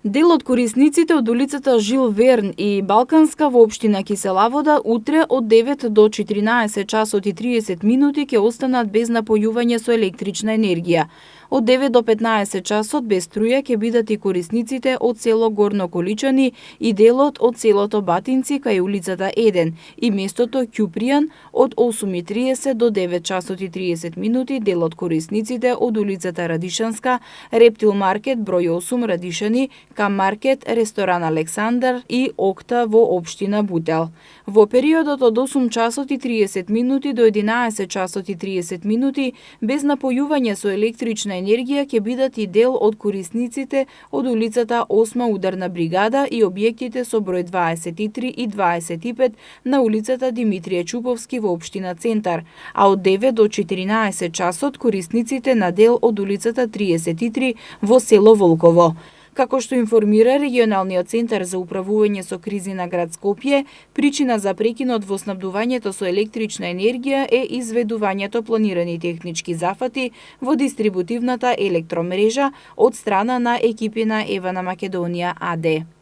Дел од корисниците од улицата Жил Верн и Балканска во општина Киселавода утре од 9 до 14 часот и 30 минути ќе останат без напојување со електрична енергија. Од 9 до 15 часот без струја ќе бидат и корисниците од село Горно Количани и делот од селото Батинци кај улицата 1 и местото Ќупријан од 8:30 до 9 часот и 30 минути делот корисниците од улицата Радишанска, Рептил маркет број 8 Радишани, Кам маркет, ресторан Александар и Окта во општина Бутел. Во периодот од 8 часот и 30 минути до 11 часот и 30 минути без напојување со електрична енергија ќе бидат и дел од корисниците од улицата 8 ударна бригада и објектите со број 23 и 25 на улицата Димитрije Чуповски во општина Центар, а од 9 до 14 часот корисниците на дел од улицата 33 во село Волково. Како што информира регионалниот центар за управување со кризи на град Скопје, причина за прекинот во снабдувањето со електрична енергија е изведувањето планирани технички зафати во дистрибутивната електромрежа од страна на екипи на Евана Македонија АД.